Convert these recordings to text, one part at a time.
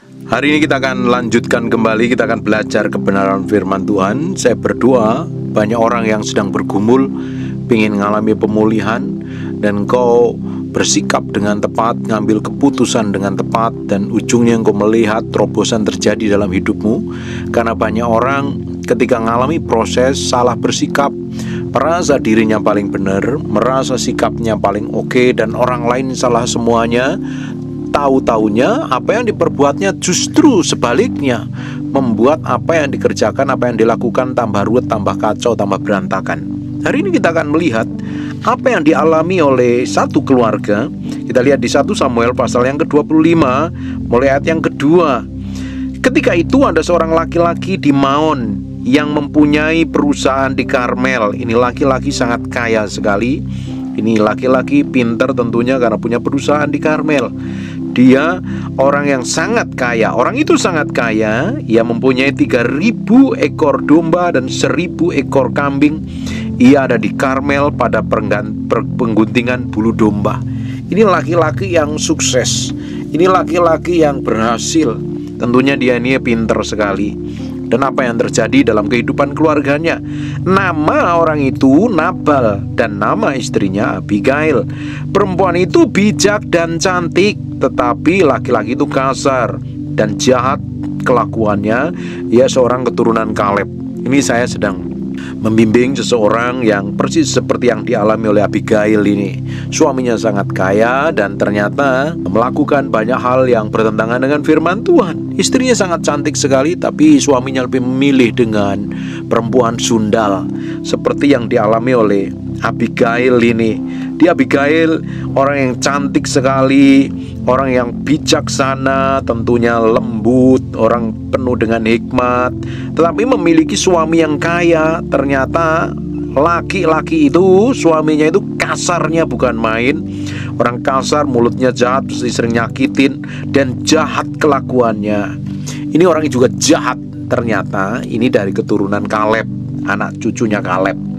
Hari ini kita akan lanjutkan kembali, kita akan belajar kebenaran firman Tuhan. Saya berdoa banyak orang yang sedang bergumul, ingin mengalami pemulihan, dan engkau bersikap dengan tepat, ngambil keputusan dengan tepat, dan ujungnya engkau melihat terobosan terjadi dalam hidupmu. Karena banyak orang ketika mengalami proses salah bersikap, merasa dirinya paling benar, merasa sikapnya paling oke, dan orang lain salah semuanya. Tahu-taunya apa yang diperbuatnya justru sebaliknya, membuat apa yang dikerjakan, apa yang dilakukan tambah ruwet, tambah kacau, tambah berantakan. Hari ini kita akan melihat apa yang dialami oleh satu keluarga. Kita lihat di 1 Samuel pasal yang ke-25 mulai ayat yang kedua. Ketika itu ada seorang laki-laki di Maon yang mempunyai perusahaan di Karmel. Ini laki-laki sangat kaya sekali. Ini laki-laki pintar tentunya karena punya perusahaan di Karmel. Dia orang yang sangat kaya. Orang itu sangat kaya. Ia mempunyai 3.000 ekor domba dan 1.000 ekor kambing. Ia ada di Karmel pada pengguntingan bulu domba. Ini laki-laki yang sukses. Ini laki-laki yang berhasil. Tentunya dia ini pintar sekali. Dan apa yang terjadi dalam kehidupan keluarganya? Nama orang itu Nabal dan nama istrinya Abigail. Perempuan itu bijak dan cantik, tetapi laki-laki itu kasar dan jahat kelakuannya. Ia seorang keturunan Kaleb. Ini saya sedang membimbing seseorang yang persis seperti yang dialami oleh Abigail ini. Suaminya sangat kaya dan ternyata melakukan banyak hal yang bertentangan dengan firman Tuhan. Istrinya sangat cantik sekali, tapi suaminya lebih memilih dengan perempuan sundal, seperti yang dialami oleh Abigail ini. Di Abigail orang yang cantik sekali, orang yang bijaksana, tentunya lembut, orang penuh dengan hikmat, tetapi memiliki suami yang kaya. Ternyata laki-laki itu, suaminya itu kasarnya bukan main. Orang kasar, mulutnya jahat, sering nyakitin, dan jahat kelakuannya. Ini orang juga jahat. Ternyata ini dari keturunan Kaleb, anak cucunya Kaleb.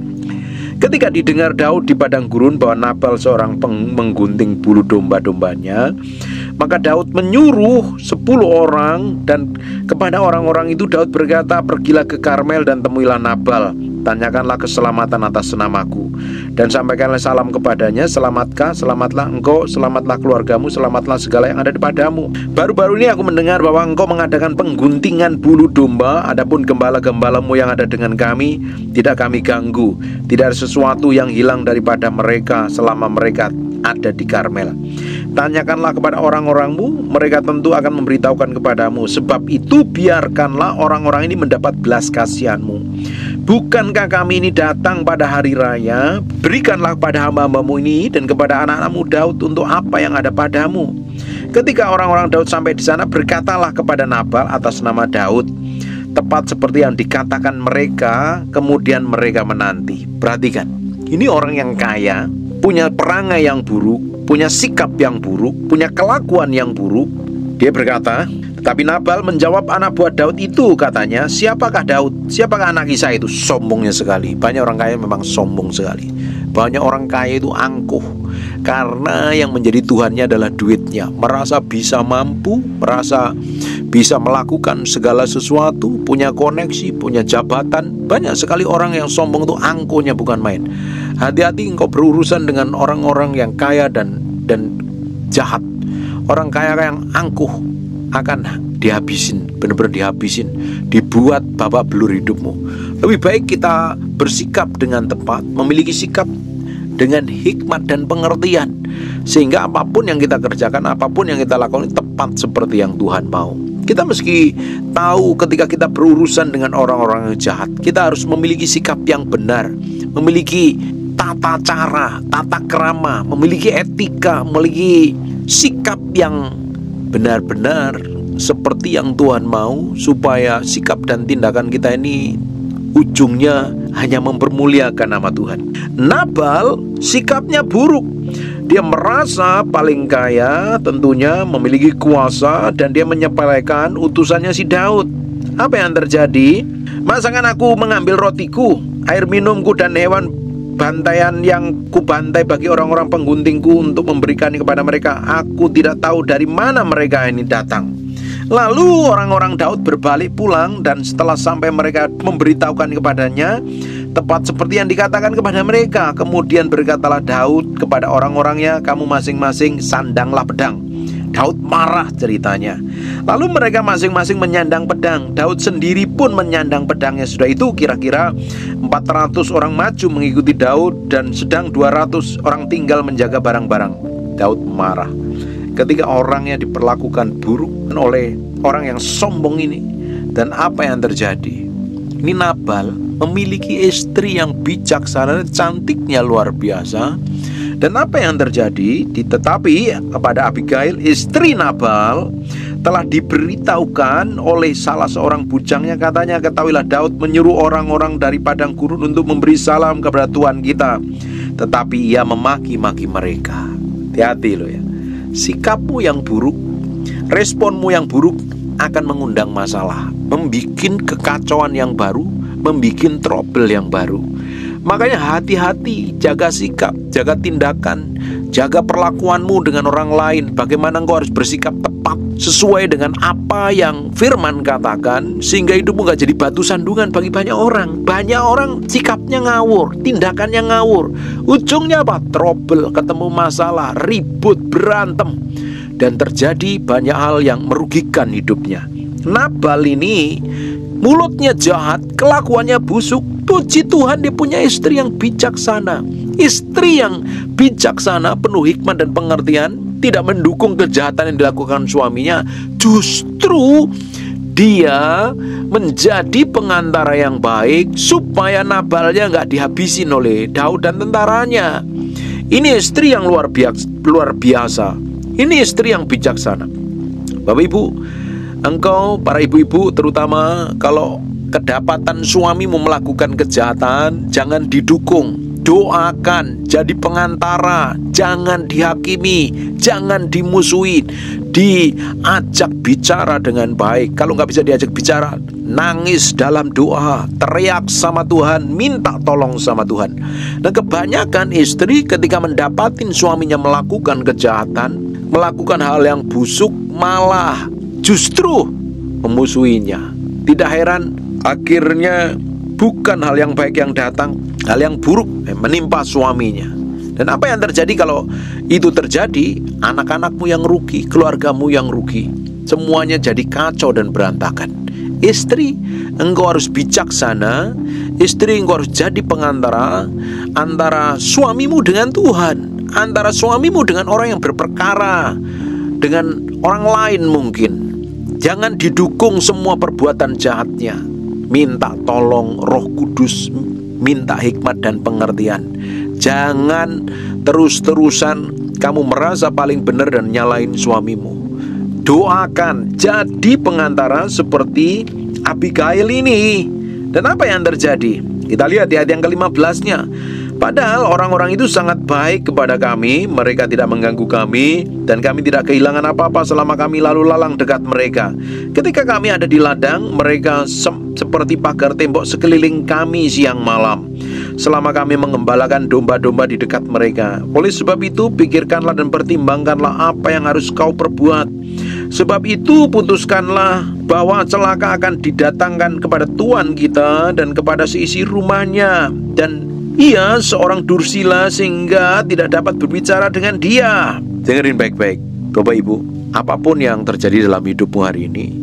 Ketika didengar Daud di padang gurun bahwa Nabal seorang menggunting bulu domba-dombanya, maka Daud menyuruh 10 orang, dan kepada orang-orang itu Daud berkata, "Pergilah ke Karmel dan temuilah Nabal, tanyakanlah keselamatan atas namaku, dan sampaikanlah salam kepadanya, selamatlah engkau, selamatlah keluargamu, selamatlah segala yang ada padamu. Baru-baru ini aku mendengar bahwa engkau mengadakan pengguntingan bulu domba, adapun gembala-gembalamu yang ada dengan kami, tidak kami ganggu. Tidak ada sesuatu yang hilang daripada mereka selama mereka ada di Karmel. Tanyakanlah kepada orang-orangmu, mereka tentu akan memberitahukan kepadamu. Sebab itu biarkanlah orang-orang ini mendapat belas kasihanmu. Bukankah kami ini datang pada hari raya? Berikanlah kepada hamba-hambamu ini dan kepada anak-anakmu Daud untuk apa yang ada padamu." Ketika orang-orang Daud sampai di sana, berkatalah kepada Nabal atas nama Daud, tepat seperti yang dikatakan mereka. Kemudian mereka menanti. Perhatikan, ini orang yang kaya, punya perangai yang buruk, punya sikap yang buruk, punya kelakuan yang buruk. Dia berkata, tetapi Nabal menjawab anak buah Daud itu, katanya, "Siapakah Daud? Siapakah anak Isai itu?" Sombongnya sekali. Banyak orang kaya memang sombong sekali. Banyak orang kaya itu angkuh, karena yang menjadi Tuhannya adalah duitnya. Merasa bisa mampu, merasa bisa melakukan segala sesuatu, punya koneksi, punya jabatan. Banyak sekali orang yang sombong itu angkuhnya bukan main. Hati-hati engkau berurusan dengan orang-orang yang kaya dan jahat. Orang kaya yang angkuh akan dihabisin, benar-benar dihabisin, dibuat babak belur hidupmu. Lebih baik kita bersikap dengan tepat, memiliki sikap dengan hikmat dan pengertian, sehingga apapun yang kita kerjakan, apapun yang kita lakukan tepat seperti yang Tuhan mau. Kita meski tahu ketika kita berurusan dengan orang-orang yang jahat, kita harus memiliki sikap yang benar, memiliki tata cara, tata krama, memiliki etika, memiliki sikap yang benar-benar seperti yang Tuhan mau, supaya sikap dan tindakan kita ini ujungnya hanya mempermuliakan nama Tuhan. Nabal sikapnya buruk. Dia merasa paling kaya, tentunya memiliki kuasa, dan dia menyepelekan utusannya si Daud. Apa yang terjadi? "Masakan aku mengambil rotiku, air minumku, dan hewan bantaian yang kubantai bagi orang-orang pengguntingku untuk memberikan kepada mereka. Aku tidak tahu dari mana mereka ini datang. Lalu orang-orang Daud berbalik pulang, dan setelah sampai mereka memberitahukan kepadanya tepat seperti yang dikatakan kepada mereka. Kemudian berkatalah Daud kepada orang-orangnya, kamu masing-masing sandanglah pedang. Daud marah ceritanya. Lalu mereka masing-masing menyandang pedang. Daud sendiri pun menyandang pedangnya. Sudah itu kira-kira 400 orang maju mengikuti Daud, dan sedang 200 orang tinggal menjaga barang-barang. Daud marah ketika orangnya diperlakukan buruk oleh orang yang sombong ini. Dan apa yang terjadi? Ini Nabal memiliki istri yang bijaksana, cantiknya luar biasa. Dan apa yang terjadi? Tetapi kepada Abigail, istri Nabal, telah diberitahukan oleh salah seorang bujangnya, katanya, ketahuilah Daud menyuruh orang-orang dari padang gurun untuk memberi salam kepada Tuhan kita, tetapi ia memaki-maki mereka. Hati-hati loh ya. Sikapmu yang buruk, responmu yang buruk akan mengundang masalah, membikin kekacauan yang baru, membikin trouble yang baru. Makanya hati-hati, jaga sikap, jaga tindakan, jaga perlakuanmu dengan orang lain. Bagaimana engkau harus bersikap tepat sesuai dengan apa yang firman katakan, sehingga hidupmu gak jadi batu sandungan bagi banyak orang. Banyak orang sikapnya ngawur, tindakannya ngawur. Ujungnya apa? Trouble, ketemu masalah, ribut, berantem, dan terjadi banyak hal yang merugikan hidupnya. Nabal ini mulutnya jahat, kelakuannya busuk. Puji Tuhan dia punya istri yang bijaksana. Istri yang bijaksana, penuh hikmat dan pengertian, tidak mendukung kejahatan yang dilakukan suaminya. Justru dia menjadi pengantara yang baik supaya Nabalnya gak dihabisin oleh Daud dan tentaranya. Ini istri yang luar biasa. Ini istri yang bijaksana. Bapak Ibu, engkau, para ibu-ibu terutama, kalau kedapatan suamimu melakukan kejahatan, jangan didukung, doakan, jadi pengantara, jangan dihakimi, jangan dimusuhi, diajak bicara dengan baik. Kalau nggak bisa diajak bicara, nangis dalam doa, teriak sama Tuhan, minta tolong sama Tuhan. Dan kebanyakan istri ketika mendapatin suaminya melakukan kejahatan, melakukan hal yang busuk, malah justru memusuhinya. Tidak heran akhirnya bukan hal yang baik yang datang, hal yang buruk menimpa suaminya. Dan apa yang terjadi kalau itu terjadi? Anak-anakmu yang rugi, keluargamu yang rugi, semuanya jadi kacau dan berantakan. Istri, engkau harus bijaksana. Istri, engkau harus jadi pengantara antara suamimu dengan Tuhan, antara suamimu dengan orang yang berperkara, dengan orang lain mungkin. Jangan didukung semua perbuatan jahatnya. Minta tolong Roh Kudus, minta hikmat dan pengertian. Jangan terus-terusan kamu merasa paling benar dan nyalain suamimu. Doakan, jadi pengantara seperti Abigail ini. Dan apa yang terjadi? Kita lihat di ayat yang ke-15-nya. Padahal orang-orang itu sangat baik kepada kami, mereka tidak mengganggu kami, dan kami tidak kehilangan apa-apa selama kami lalu lalang dekat mereka. Ketika kami ada di ladang, mereka seperti pagar tembok sekeliling kami siang malam, selama kami mengembalakan domba-domba di dekat mereka. Oleh sebab itu, pikirkanlah dan pertimbangkanlah apa yang harus kau perbuat. Sebab itu, putuskanlah bahwa celaka akan didatangkan kepada Tuhan kita dan kepada seisi rumahnya, dan ia seorang dursila sehingga tidak dapat berbicara dengan dia. Dengerin baik-baik, Bapak Ibu, apapun yang terjadi dalam hidupmu hari ini,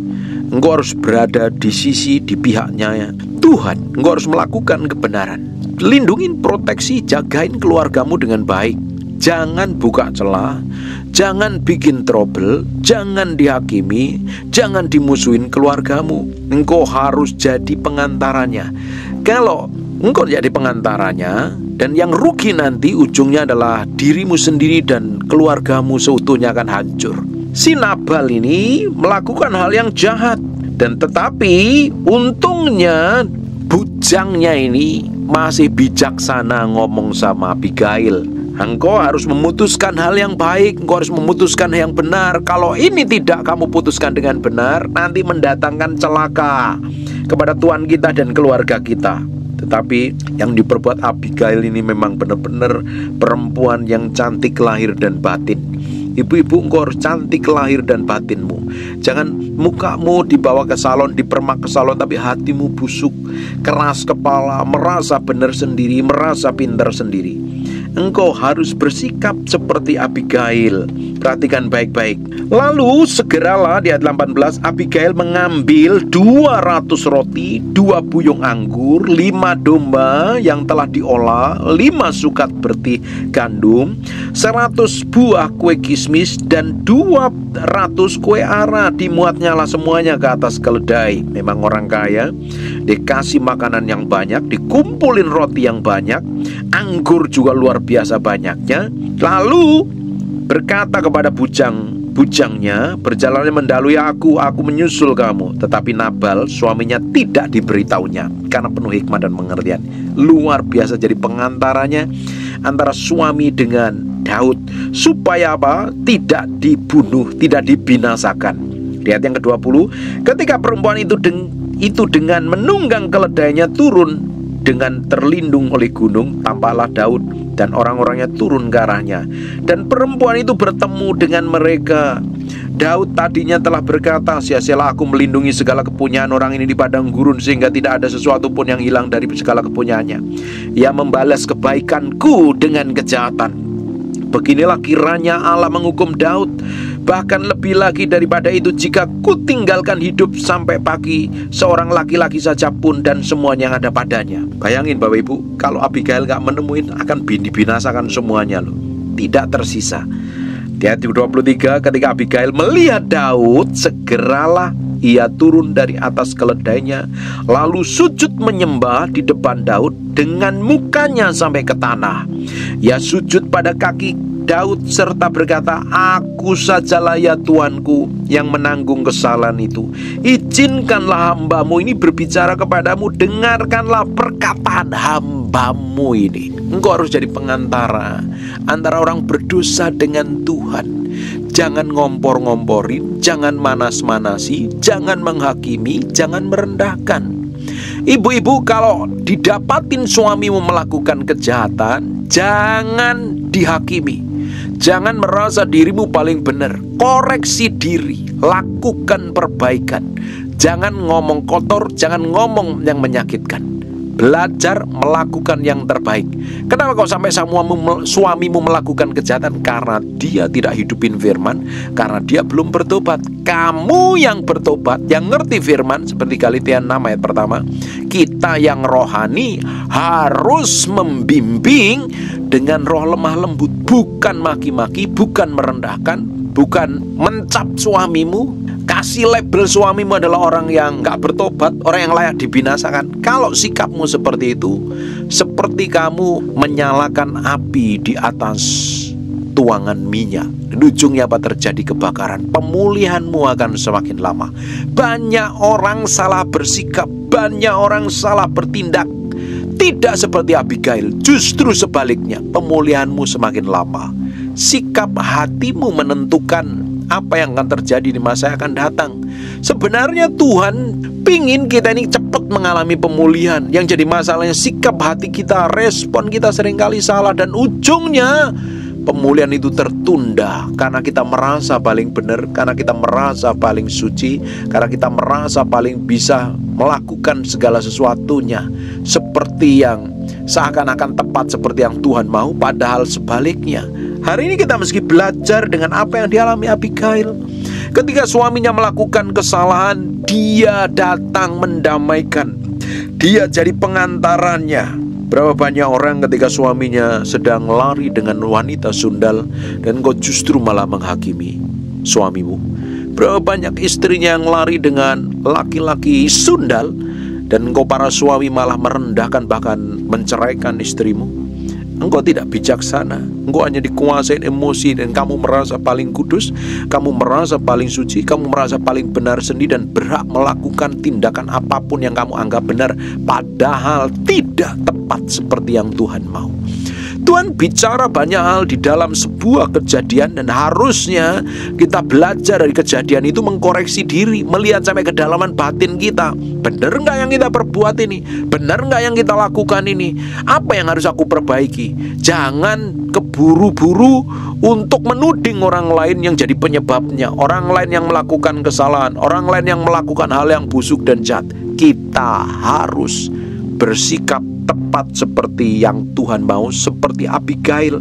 engkau harus berada di sisi, di pihaknya ya Tuhan. Engkau harus melakukan kebenaran. Lindungin, proteksi, jagain keluargamu dengan baik. Jangan buka celah, jangan bikin trouble, jangan dihakimi, jangan dimusuhin keluargamu. Engkau harus jadi pengantaranya. Kalau engkau jadi pengantaranya, dan yang rugi nanti ujungnya adalah dirimu sendiri dan keluargamu seutuhnya akan hancur. Si Nabal ini melakukan hal yang jahat, dan tetapi untungnya bujangnya ini masih bijaksana ngomong sama Abigail. Engkau harus memutuskan hal yang baik, engkau harus memutuskan yang benar. Kalau ini tidak kamu putuskan dengan benar, nanti mendatangkan celaka kepada Tuhan kita dan keluarga kita. Tetapi yang diperbuat Abigail ini memang benar-benar perempuan yang cantik lahir dan batin. Ibu-ibu, engkau harus cantik lahir dan batinmu. Jangan mukamu dibawa ke salon, dipermak ke salon, tapi hatimu busuk, keras kepala, merasa benar sendiri, merasa pintar sendiri. Engkau harus bersikap seperti Abigail. Perhatikan baik-baik. Lalu segeralah di ayat 18, Abigail mengambil 200 roti, 2 buyung anggur, 5 domba yang telah diolah, 5 sukat bertih gandum, 100 buah kue kismis, dan 200 kue ara. Dimuatnyalah semuanya ke atas keledai. Memang orang kaya, dikasih makanan yang banyak, dikumpulin roti yang banyak, anggur juga luar biasa banyaknya. Lalu berkata kepada bujangnya, berjalannya mendahului aku menyusul kamu. Tetapi Nabal suaminya tidak diberitahunya, karena penuh hikmat dan pengertian. Luar biasa, jadi pengantaranya antara suami dengan Daud, supaya apa? Tidak dibunuh, tidak dibinasakan. Lihat yang ke-20, ketika perempuan itu dengan menunggang keledainya turun dengan terlindung oleh gunung, tampaklah Daud dan orang-orangnya turun ke arahnya. Dan perempuan itu bertemu dengan mereka. Daud tadinya telah berkata, sia-sialah aku melindungi segala kepunyaan orang ini di padang gurun, sehingga tidak ada sesuatu pun yang hilang dari segala kepunyaannya. Ia membalas kebaikanku dengan kejahatan. Beginilah kiranya Allah menghukum Daud, bahkan lebih lagi daripada itu, jika ku tinggalkan hidup sampai pagi seorang laki-laki saja pun dan semuanya yang ada padanya. Bayangin Bapak Ibu, kalau Abigail gak menemuin, akan dibinasakan semuanya loh, tidak tersisa. Di ayat 23, ketika Abigail melihat Daud, segeralah ia turun dari atas keledainya, lalu sujud menyembah di depan Daud dengan mukanya sampai ke tanah. Ia sujud pada kaki Daud serta berkata, aku sajalah ya Tuanku yang menanggung kesalahan itu. Izinkanlah hambamu ini berbicara kepadamu, dengarkanlah perkataan hambamu ini. Engkau harus jadi pengantara antara orang berdosa dengan Tuhan. Jangan ngompor-ngomporin, jangan manas-manasi, jangan menghakimi, jangan merendahkan. Ibu-ibu, kalau didapatin suamimu melakukan kejahatan, jangan dihakimi. Jangan merasa dirimu paling benar. Koreksi diri, lakukan perbaikan. Jangan ngomong kotor, jangan ngomong yang menyakitkan. Belajar melakukan yang terbaik. Kenapa kok sampai suamimu melakukan kejahatan? Karena dia tidak hidupin firman, karena dia belum bertobat. Kamu yang bertobat, yang ngerti firman, seperti Galatia 6 ayat pertama, kita yang rohani harus membimbing dengan roh lemah lembut, bukan maki-maki, bukan merendahkan, bukan mencap suamimu. Kasih label suamimu adalah orang yang gak bertobat, orang yang layak dibinasakan. Kalau sikapmu seperti itu, seperti kamu menyalakan api di atas tuangan minyak. Ujungnya apa? Terjadi kebakaran. Pemulihanmu akan semakin lama. Banyak orang salah bersikap, banyak orang salah bertindak. Tidak seperti Abigail, justru sebaliknya, pemulihanmu semakin lama. Sikap hatimu menentukan apa yang akan terjadi di masa yang akan datang. Sebenarnya Tuhan pingin kita ini cepat mengalami pemulihan. Yang jadi masalahnya sikap hati kita, respon kita seringkali salah, dan ujungnya pemulihan itu tertunda karena kita merasa paling benar, karena kita merasa paling suci, karena kita merasa paling bisa melakukan segala sesuatunya seperti yang seakan-akan tepat, seperti yang Tuhan mau, padahal sebaliknya. Hari ini kita mesti belajar dengan apa yang dialami Abigail. Ketika suaminya melakukan kesalahan, dia datang mendamaikan. Dia jadi pengantarannya. Berapa banyak orang ketika suaminya sedang lari dengan wanita sundal, dan kau justru malah menghakimi suamimu. Berapa banyak istrinya yang lari dengan laki-laki sundal, dan engkau para suami malah merendahkan, bahkan menceraikan istrimu. Engkau tidak bijaksana. Engkau hanya dikuasai emosi, dan kamu merasa paling kudus, kamu merasa paling suci, kamu merasa paling benar sendiri dan berhak melakukan tindakan apapun yang kamu anggap benar, padahal tidak tepat seperti yang Tuhan mau. Tuhan bicara banyak hal di dalam sebuah kejadian, dan harusnya kita belajar dari kejadian itu, mengkoreksi diri, melihat sampai kedalaman batin kita. Benar nggak yang kita perbuat ini? Benar nggak yang kita lakukan ini? Apa yang harus aku perbaiki? Jangan keburu-buru untuk menuding orang lain yang jadi penyebabnya, orang lain yang melakukan kesalahan, orang lain yang melakukan hal yang busuk dan jahat. Kita harus bersikap tepat seperti yang Tuhan mau, seperti Abigail.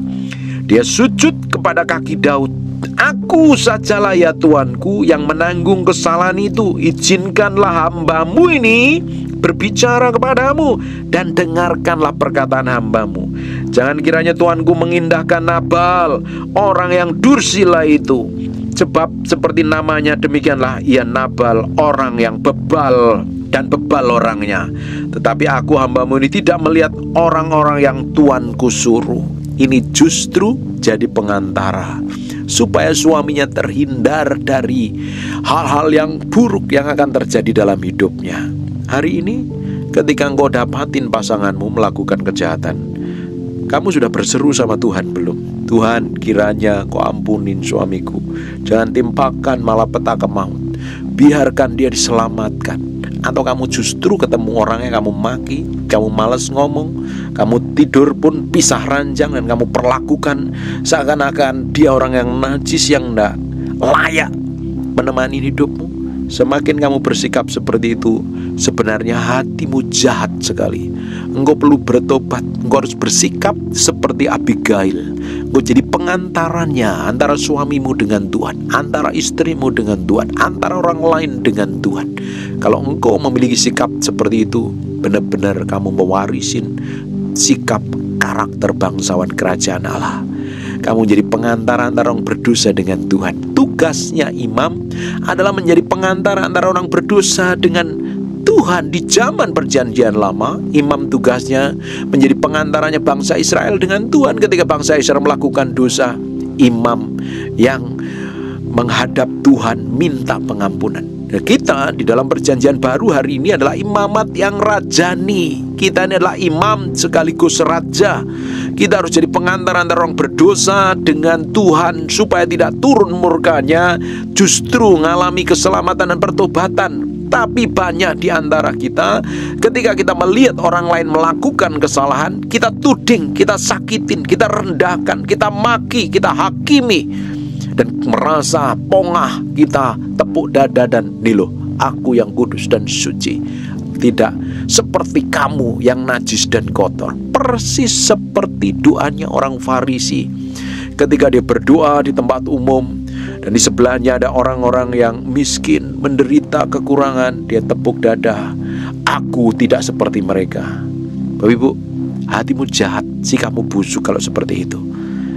Dia sujud kepada kaki Daud. Aku sajalah ya Tuanku yang menanggung kesalahan itu. Izinkanlah hambamu ini berbicara kepadamu, dan dengarkanlah perkataan hambamu. Jangan kiranya Tuanku mengindahkan Nabal, orang yang dursila itu. Sebab seperti namanya demikianlah ia, Nabal, orang yang bebal, dan bebal orangnya. Tetapi aku hambamu ini tidak melihat orang-orang yang Tuanku suruh. Ini justru jadi pengantara, supaya suaminya terhindar dari hal-hal yang buruk yang akan terjadi dalam hidupnya. Hari ini ketika engkau dapatin pasanganmu melakukan kejahatan, kamu sudah berseru sama Tuhan belum? Tuhan, kiranya kau ampunin suamiku, jangan timpakan malapetaka maut, biarkan dia diselamatkan. Atau kamu justru ketemu orang yang kamu maki, kamu malas ngomong, kamu tidur pun pisah ranjang, dan kamu perlakukan seakan-akan dia orang yang najis, yang tidak layak menemani hidupmu. Semakin kamu bersikap seperti itu, sebenarnya hatimu jahat sekali. Engkau perlu bertobat. Engkau harus bersikap seperti Abigail. Engkau jadi pengantarannya antara suamimu dengan Tuhan, antara istrimu dengan Tuhan, antara orang lain dengan Tuhan. Kalau engkau memiliki sikap seperti itu, benar-benar kamu mewarisin sikap karakter bangsawan kerajaan Allah. Kamu jadi pengantara antara orang berdosa dengan Tuhan. Tugasnya imam adalah menjadi pengantara antara orang berdosa dengan Tuhan. Di zaman perjanjian lama, imam tugasnya menjadi pengantaranya bangsa Israel dengan Tuhan. Ketika bangsa Israel melakukan dosa, imam yang menghadap Tuhan minta pengampunan. Nah, kita di dalam perjanjian baru hari ini adalah imamat yang rajani. Kita ini adalah imam sekaligus raja. Kita harus jadi pengantar antara orang berdosa dengan Tuhan, supaya tidak turun murkanya, justru mengalami keselamatan dan pertobatan. Tapi banyak di antara kita, ketika kita melihat orang lain melakukan kesalahan, kita tuding, kita sakitin, kita rendahkan, kita maki, kita hakimi, dan merasa pongah, kita tepuk dada dan nih loh, aku yang kudus dan suci, tidak seperti kamu yang najis dan kotor. Persis seperti doanya orang Farisi ketika dia berdoa di tempat umum, dan di sebelahnya ada orang-orang yang miskin, menderita kekurangan. Dia tepuk dada, aku tidak seperti mereka. Bapak Ibu, hatimu jahat, sikapmu busuk kalau seperti itu.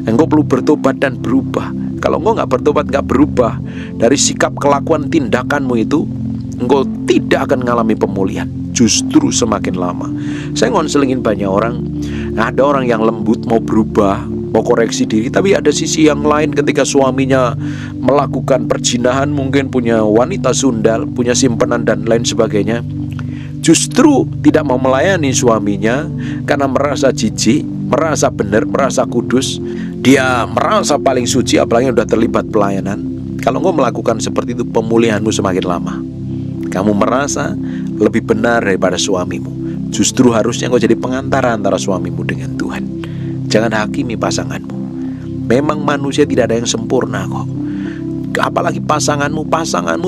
Engkau perlu bertobat dan berubah. Kalau engkau nggak bertobat, nggak berubah dari sikap, kelakuan, tindakanmu itu, engkau tidak akan mengalami pemulihan. Justru semakin lama. Saya ngonselingin banyak orang. Ada orang yang lembut, mau berubah, mau koreksi diri, tapi ada sisi yang lain ketika suaminya melakukan perzinahan, mungkin punya wanita sundal, punya simpanan dan lain sebagainya, justru tidak mau melayani suaminya karena merasa jijik, merasa benar, merasa kudus. Dia merasa paling suci, apalagi sudah terlibat pelayanan. Kalau engkau melakukan seperti itu, pemulihanmu semakin lama. Kamu merasa lebih benar daripada suamimu. Justru harusnya engkau jadi pengantara antara suamimu dengan Tuhan. Jangan hakimi pasanganmu. Memang manusia tidak ada yang sempurna kok. Apalagi pasanganmu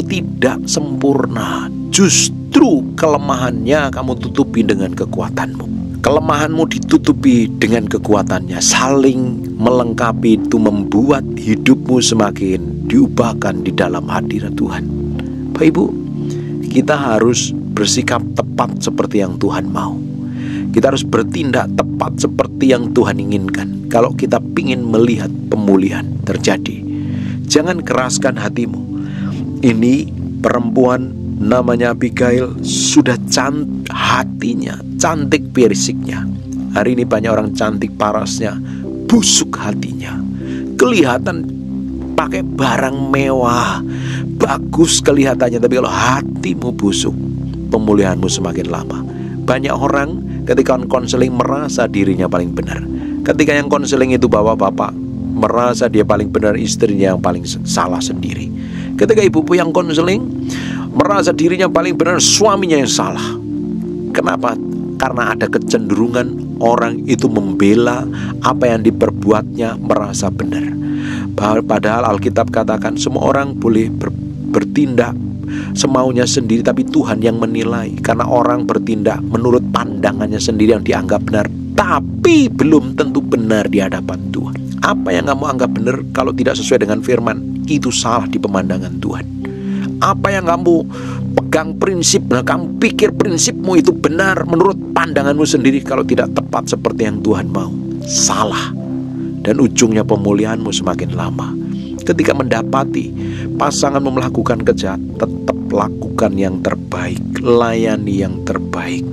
tidak sempurna. Justru kelemahannya kamu tutupi dengan kekuatanmu. Kelemahanmu ditutupi dengan kekuatannya. Saling melengkapi itu membuat hidupmu semakin diubahkan di dalam hadirat Tuhan. Bapak Ibu, kita harus bersikap tepat seperti yang Tuhan mau. Kita harus bertindak tepat seperti yang Tuhan inginkan. Kalau kita ingin melihat pemulihan terjadi, jangan keraskan hatimu. Ini perempuan namanya Abigail, sudah hatinya cantik fisiknya. Hari ini banyak orang cantik parasnya, busuk hatinya. Kelihatan pakai barang mewah, bagus kelihatannya, tapi kalau hatimu busuk, pemulihanmu semakin lama. Banyak orang ketika konseling merasa dirinya paling benar. Ketika yang konseling itu bapak-bapak merasa dia paling benar, istrinya yang paling salah sendiri. Ketika ibu-ibu yang konseling merasa dirinya paling benar, suaminya yang salah. Kenapa? Karena ada kecenderungan orang itu membela apa yang diperbuatnya, merasa benar. Padahal Alkitab katakan semua orang boleh bertindak semaunya sendiri, tapi Tuhan yang menilai. Karena orang bertindak menurut pandangannya sendiri yang dianggap benar, tapi belum tentu benar di hadapan Tuhan. Apa yang kamu anggap benar kalau tidak sesuai dengan firman, itu salah di pemandangan Tuhan. Apa yang kamu pegang prinsip, kamu pikir prinsipmu itu benar menurut pandanganmu sendiri, kalau tidak tepat seperti yang Tuhan mau, salah. Dan ujungnya pemulihanmu semakin lama. Ketika mendapati pasanganmu melakukan kejahatan, tetap lakukan yang terbaik, layani yang terbaik,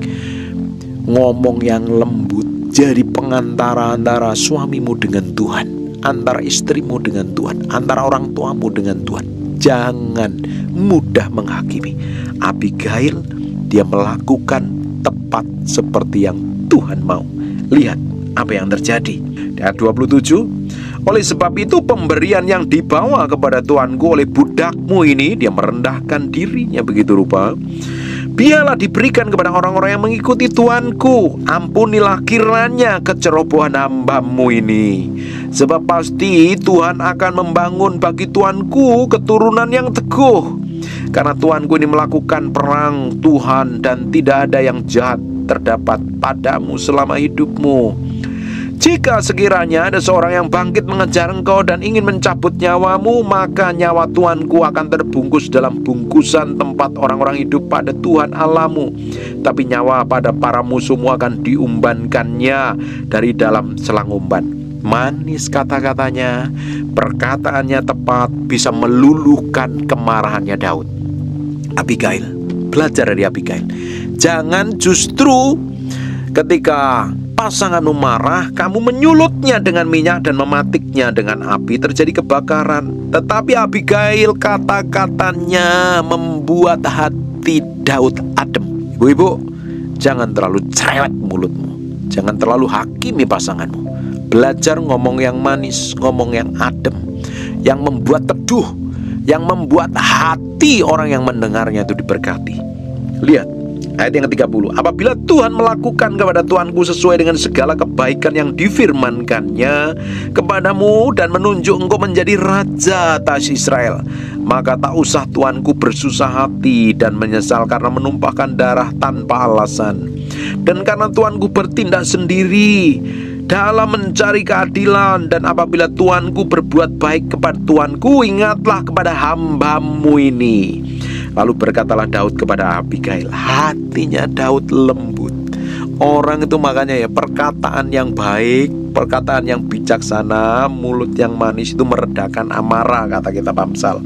ngomong yang lembut, jadi pengantara antara suamimu dengan Tuhan, antara istrimu dengan Tuhan, antara orang tuamu dengan Tuhan. Jangan mudah menghakimi. Abigail, dia melakukan tepat seperti yang Tuhan mau. Lihat apa yang terjadi. Ayat 27, oleh sebab itu pemberian yang dibawa kepada tuanku oleh budakmu ini, dia merendahkan dirinya begitu rupa, biarlah diberikan kepada orang-orang yang mengikuti tuanku. Ampunilah kiranya kecerobohan hambamu ini, sebab pasti Tuhan akan membangun bagi tuanku keturunan yang teguh. Karena tuanku ini melakukan perang Tuhan, dan tidak ada yang jahat terdapat padamu selama hidupmu. Jika sekiranya ada seorang yang bangkit mengejar engkau dan ingin mencabut nyawamu, maka nyawa tuanku akan terbungkus dalam bungkusan tempat orang-orang hidup pada Tuhan Allahmu. Tapi nyawa pada para musuhmu akan diumbankannya dari dalam selang umban. Manis kata-katanya, perkataannya tepat, bisa meluluhkan kemarahannya Daud. Abigail, belajar dari Abigail. Jangan justru ketika pasanganmu marah, kamu menyulutnya dengan minyak dan mematiknya dengan api, terjadi kebakaran. Tetapi Abigail, kata-katanya membuat hati Daud adem. Ibu-ibu, jangan terlalu cerewet mulutmu, jangan terlalu hakimi pasanganmu. Belajar ngomong yang manis, ngomong yang adem, yang membuat teduh, yang membuat hati orang yang mendengarnya itu diberkati. Lihat ayat yang ke-30. Apabila Tuhan melakukan kepada tuanku sesuai dengan segala kebaikan yang difirmankannya kepadamu dan menunjuk engkau menjadi raja atas Israel, maka tak usah tuanku bersusah hati dan menyesal karena menumpahkan darah tanpa alasan. Dan karena tuanku bertindak sendiri dalam mencari keadilan, dan apabila tuanku berbuat baik kepada tuanku, ingatlah kepada hambamu ini. Lalu berkatalah Daud kepada Abigail. Hatinya Daud lembut. Orang itu makanya ya, perkataan yang baik, perkataan yang bijaksana, mulut yang manis itu meredakan amarah, kata kitab Amsal.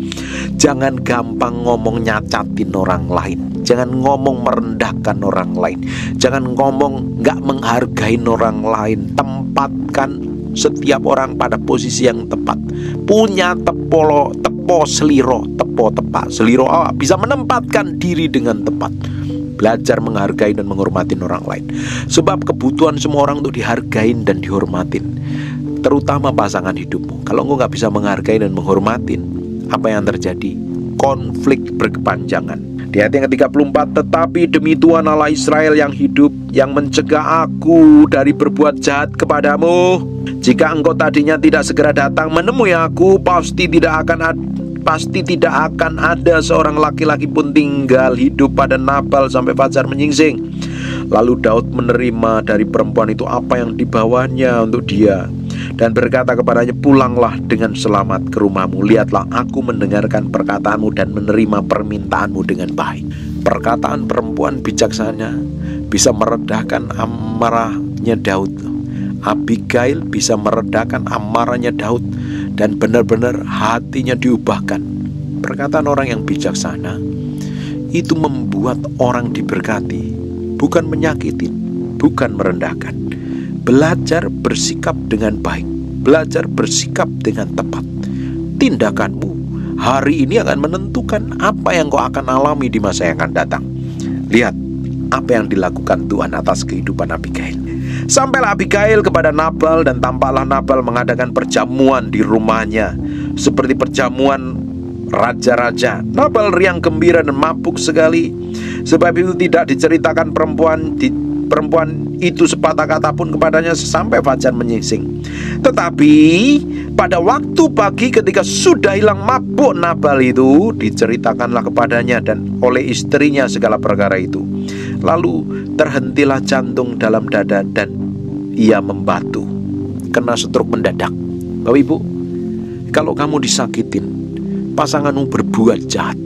Jangan gampang ngomong nyacatin orang lain, jangan ngomong merendahkan orang lain, jangan ngomong gak menghargai orang lain. Tempatkan setiap orang pada posisi yang tepat. Punya tepo seliro, tepo tepak seliro, bisa menempatkan diri dengan tepat. Belajar menghargai dan menghormati orang lain. Sebab kebutuhan semua orang untuk dihargain dan dihormatin, terutama pasangan hidupmu. Kalau engkau gak bisa menghargai dan menghormatin, apa yang terjadi? Konflik berkepanjangan. Di ayat yang ke-34, tetapi demi Tuhan Allah Israel yang hidup, yang mencegah aku dari berbuat jahat kepadamu, jika engkau tadinya tidak segera datang menemui aku, pasti tidak akan ada seorang laki-laki pun tinggal hidup pada Nabal sampai fajar menyingsing. Lalu Daud menerima dari perempuan itu apa yang dibawanya untuk dia, dan berkata kepadanya, pulanglah dengan selamat ke rumahmu. Lihatlah, aku mendengarkan perkataanmu dan menerima permintaanmu dengan baik. Perkataan perempuan bijaksana bisa meredahkan amarahnya Daud. Abigail bisa meredakan amarahnya Daud, dan benar-benar hatinya diubahkan. Perkataan orang yang bijaksana itu membuat orang diberkati, bukan menyakitin, bukan merendahkan. Belajar bersikap dengan baik, belajar bersikap dengan tepat. Tindakanmu hari ini akan menentukan apa yang kau akan alami di masa yang akan datang. Lihat apa yang dilakukan Tuhan atas kehidupan Abigail. Sampailah Abigail kepada Nabal, dan tampaklah Nabal mengadakan perjamuan di rumahnya, seperti perjamuan raja-raja. Nabal riang gembira dan mabuk sekali. Sebab itu tidak diceritakan perempuan itu sepatah kata pun kepadanya sampai fajar menyingsing. Tetapi pada waktu pagi ketika sudah hilang mabuk Nabal itu, diceritakanlah kepadanya dan oleh istrinya segala perkara itu. Lalu terhentilah jantung dalam dada dan ia membatu, kena stroke mendadak. Bapak Ibu, kalau kamu disakitin, pasanganmu berbuat jahat,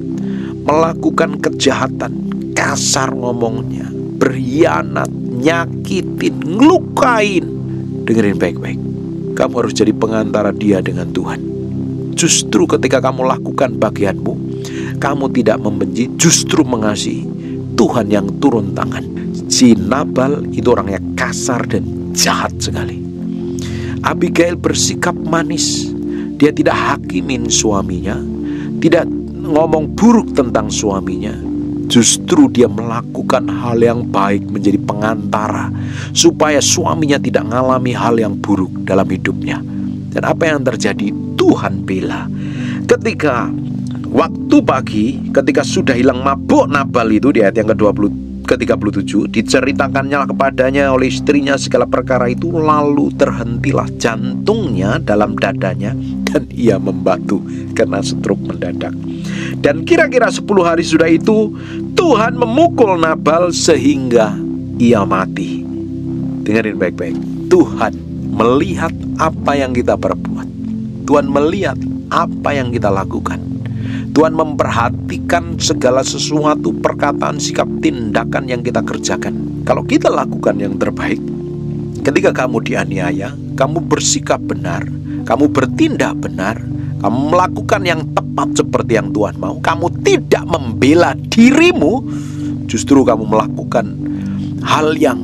melakukan kejahatan, kasar ngomongnya, berkhianat, nyakitin, ngelukain, dengerin baik-baik. Kamu harus jadi pengantara dia dengan Tuhan. Justru ketika kamu lakukan bagianmu, kamu tidak membenci, justru mengasihi. Tuhan yang turun tangan. Si Nabal itu orangnya kasar dan jahat sekali. Abigail bersikap manis. Dia tidak hakimin suaminya, tidak ngomong buruk tentang suaminya. Justru dia melakukan hal yang baik, menjadi pengantara supaya suaminya tidak mengalami hal yang buruk dalam hidupnya. Dan apa yang terjadi? Tuhan bela. Ketika waktu pagi, ketika sudah hilang mabuk Nabal itu, di ayat yang ke-37, diceritakannya kepadanya oleh istrinya segala perkara itu, lalu terhentilah jantungnya dalam dadanya dan ia membatu karena stroke mendadak. Dan kira-kira 10 hari sudah itu, Tuhan memukul Nabal sehingga ia mati. Dengerin baik-baik. Tuhan melihat apa yang kita perbuat. Tuhan melihat apa yang kita lakukan. Tuhan memperhatikan segala sesuatu, perkataan, sikap, tindakan yang kita kerjakan. Kalau kita lakukan yang terbaik, ketika kamu dianiaya, kamu bersikap benar, kamu bertindak benar, kamu melakukan yang tepat seperti yang Tuhan mau, kamu tidak membela dirimu, justru kamu melakukan hal yang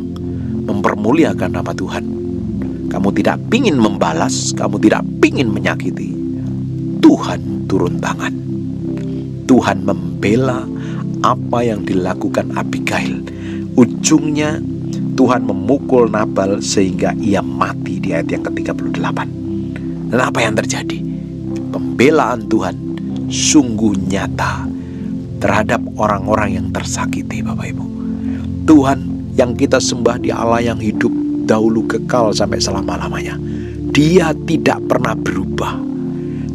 mempermuliakan nama Tuhan. Kamu tidak pingin membalas, kamu tidak pingin menyakiti. Tuhan turun tangan. Tuhan membela apa yang dilakukan Abigail. Ujungnya Tuhan memukul Nabal sehingga ia mati di ayat yang ke-38. Dan apa yang terjadi? Pembelaan Tuhan sungguh nyata terhadap orang-orang yang tersakiti, Bapak Ibu. Tuhan yang kita sembah di Allah yang hidup, dahulu kekal sampai selama-lamanya. Dia tidak pernah berubah.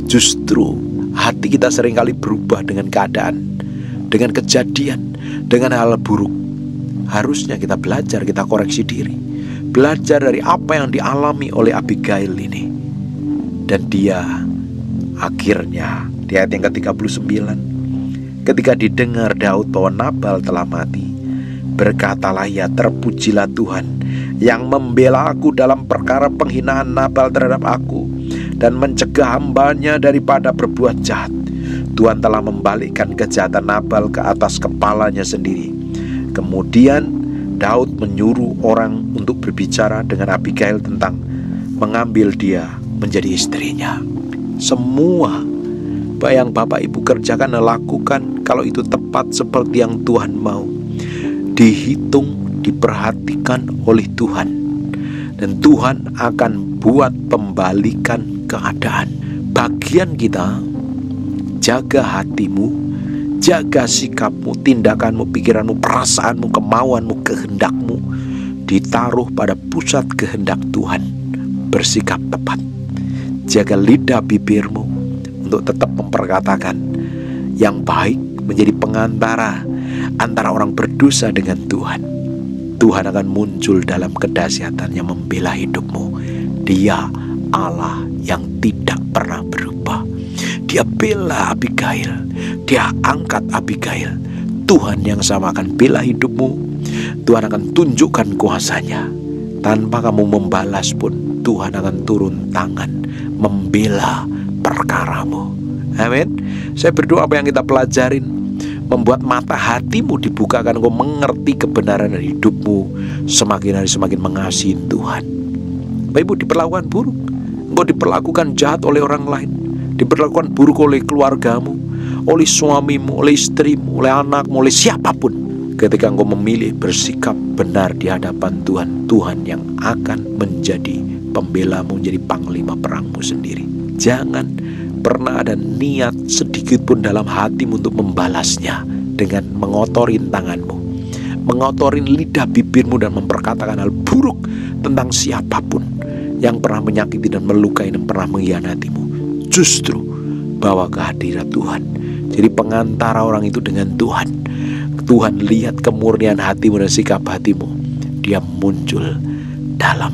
Justru hati kita seringkali berubah dengan keadaan, dengan kejadian, dengan hal buruk. Harusnya kita belajar, kita koreksi diri, belajar dari apa yang dialami oleh Abigail ini. Dan dia akhirnya di ayat yang ke-39, ketika didengar Daud bahwa Nabal telah mati, berkatalah ia, terpujilah Tuhan yang membela aku dalam perkara penghinaan Nabal terhadap aku dan mencegah hambanya daripada berbuat jahat. Tuhan telah membalikkan kejahatan Nabal ke atas kepalanya sendiri. Kemudian Daud menyuruh orang untuk berbicara dengan Abigail tentang mengambil dia menjadi istrinya. Semua yang Bapak Ibu kerjakan dan lakukan, kalau itu tepat seperti yang Tuhan mau, dihitung, diperhatikan oleh Tuhan, dan Tuhan akan buat pembalikan keadaan. Bagian kita, jaga hatimu, jaga sikapmu, tindakanmu, pikiranmu, perasaanmu, kemauanmu, kehendakmu ditaruh pada pusat kehendak Tuhan. Bersikap tepat. Jaga lidah bibirmu untuk tetap memperkatakan yang baik, menjadi pengantara antara orang berdosa dengan Tuhan. Tuhan akan muncul dalam kedahsyatannya membela hidupmu. Dia Allah yang tidak pernah berubah. Dia bela Abigail, dia angkat Abigail. Tuhan yang sama akan bela hidupmu. Tuhan akan tunjukkan kuasanya. Tanpa kamu membalas pun, Tuhan akan turun tangan membela perkaramu. Amin. Saya berdoa apa yang kita pelajarin membuat mata hatimu dibukakan, engkau mengerti kebenaran dari hidupmu, semakin hari semakin mengasihi Tuhan. Bapak Ibu, diperlakukan buruk, engkau diperlakukan jahat oleh orang lain, diperlakukan buruk oleh keluargamu, oleh suamimu, oleh istrimu, oleh anakmu, oleh siapapun. ketika engkau memilih bersikap benar di hadapan Tuhan, Tuhan yang akan menjadi pembelamu, menjadi panglima perangmu sendiri. Jangan pernah ada niat sedikit pun dalam hatimu untuk membalasnya dengan mengotorin tanganmu, mengotorin lidah bibirmu dan memperkatakan hal buruk tentang siapapun yang pernah menyakiti dan melukai dan pernah mengkhianatimu. Justru bawa ke hadirat Tuhan. Jadi pengantara orang itu dengan Tuhan. Tuhan lihat kemurnian hatimu dan sikap hatimu. Dia muncul dalam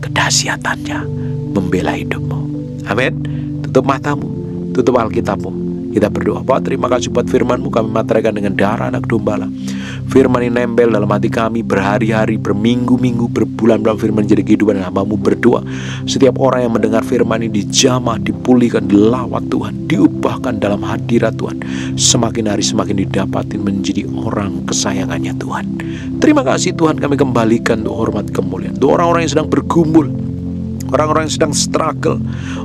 kedahsyatannya membela hidupmu. Amin. Tutup matamu, tutup Alkitabmu. Kita berdoa. Bapak, terima kasih buat firman-Mu. Kami materaikan dengan darah anak domba. Firman ini nempel dalam hati kami berhari-hari, berminggu-minggu, berbulan-bulan. Firman jadi kehidupan dan hamba-Mu berdoa. Setiap orang yang mendengar firman ini dijamah, dipulihkan, dilawat Tuhan, diubahkan dalam hadirat Tuhan. Semakin hari semakin didapatin menjadi orang kesayangannya Tuhan. Terima kasih Tuhan, kami kembalikan untuk hormat kemuliaan. Untuk orang-orang yang sedang bergumul, orang-orang yang sedang struggle,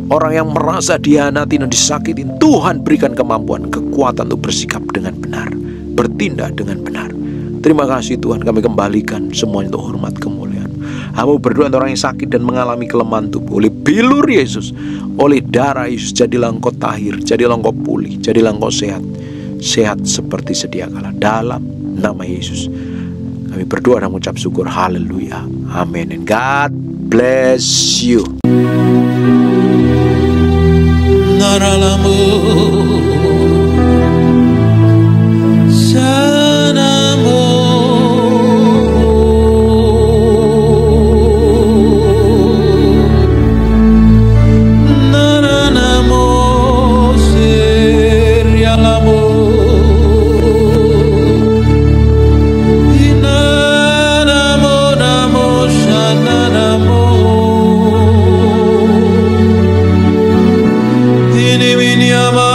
orang yang merasa dihianati dan disakitin, Tuhan berikan kemampuan, kekuatan untuk bersikap dengan benar, bertindak dengan benar. Terima kasih Tuhan, kami kembalikan semuanya untuk hormat kemuliaan. Hamba berdoa untuk orang yang sakit dan mengalami kelemahan tubuh, oleh bilur Yesus, oleh darah Yesus, jadilah engkau tahir, jadilah engkau pulih, jadilah engkau sehat, sehat seperti sedia kala. Dalam nama Yesus kami berdoa dan mengucap syukur. Haleluya, amin. And God bless you. Naralamu sanamu naranamu serialamu inanamu namu shananamu ini minyama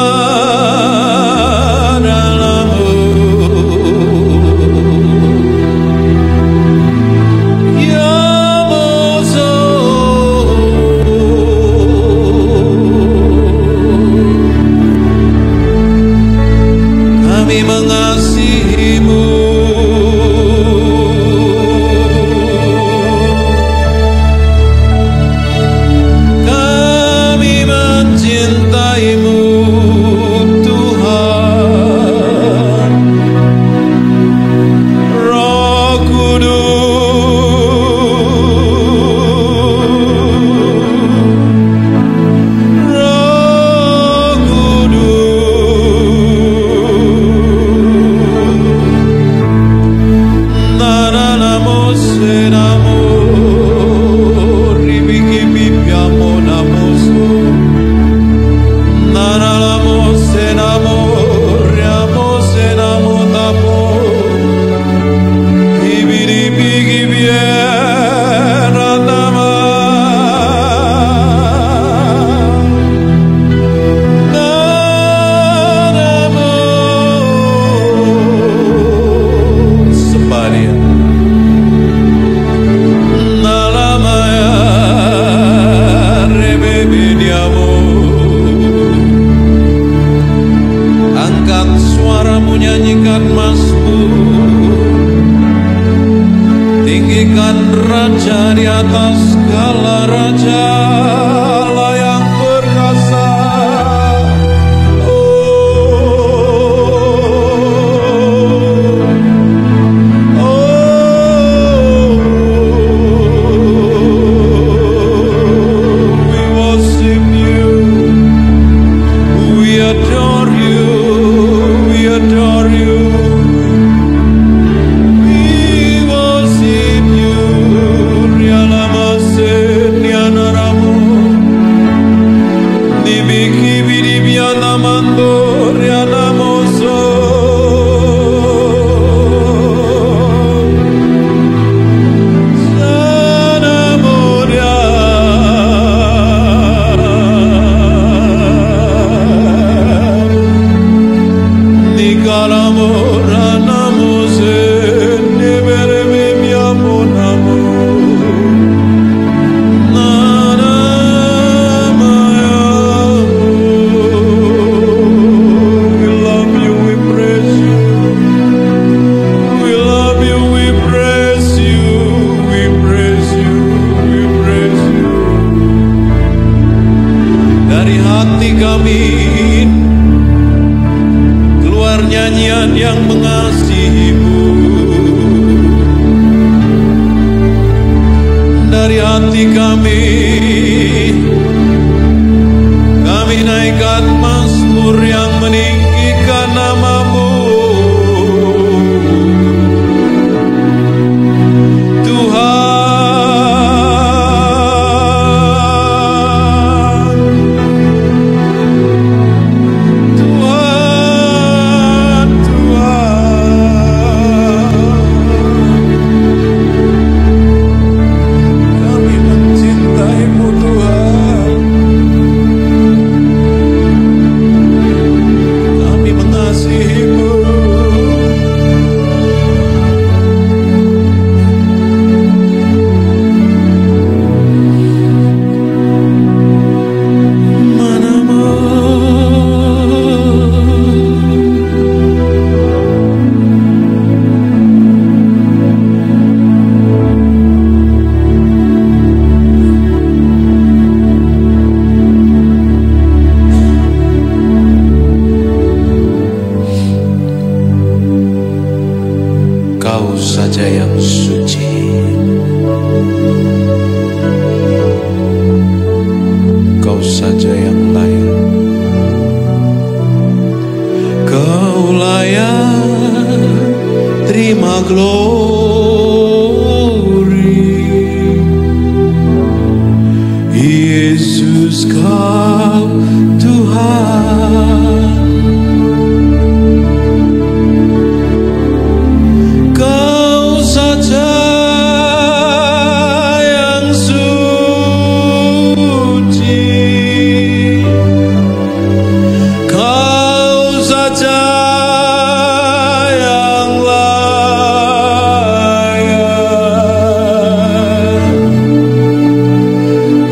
Raja di atas segala raja, Allah yang perkasa. We worship you, we adore you, we adore you. Rialamasenianaramu Kau saja yang suci. Kau saja yang layak. Kau layak terima glory. Yesus, Kau Tuhan. Kau saja yang suci. Kau saja yang layak.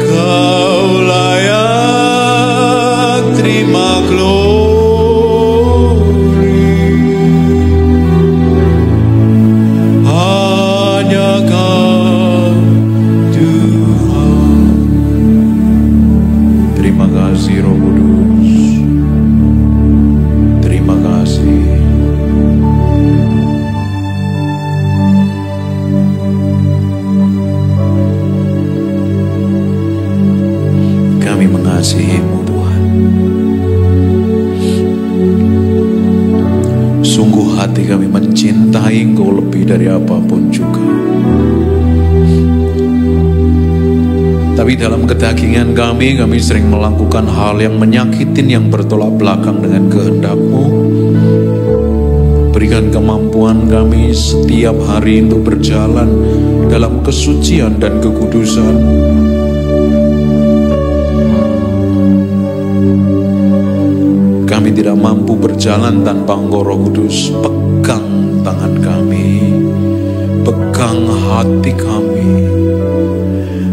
Kau layak terima glory. Hanya Kau Tuhan. Terima kasih Roh Kudus. Terima kasih. Kami mengasihi-Mu Tuhan. Sungguh hati kami mencintai Engkau lebih dari apapun juga. Tapi dalam kedagingan kami sering melakukan hal yang menyakitin, yang bertolak belakang dengan kehendak-Mu. Berikan kemampuan kami setiap hari untuk berjalan dalam kesucian dan kekudusan. Kami tidak mampu berjalan tanpa Engkau Roh Kudus. Pegang tangan kami, pegang hati kami.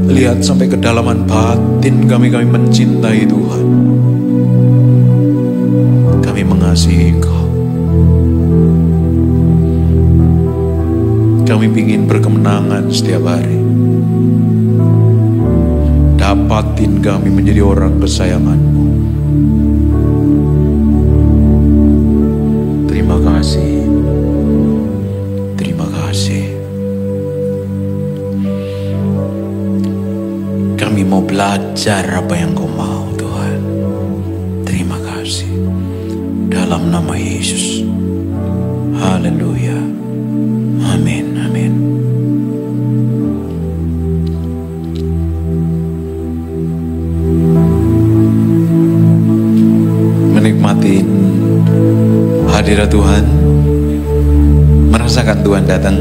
Lihat sampai kedalaman batin kami mencintai Tuhan. Kami mengasihi Engkau. Kami ingin berkemenangan setiap hari. Dapatin kami menjadi orang kesayangan-Mu. Terima kasih. Terima kasih. Kami mau belajar apa yang Kau mau, Tuhan. Terima kasih. Dalam nama Yesus. Haleluya. Amin. Amin. Menikmati hadirat Tuhan, merasakan Tuhan datang.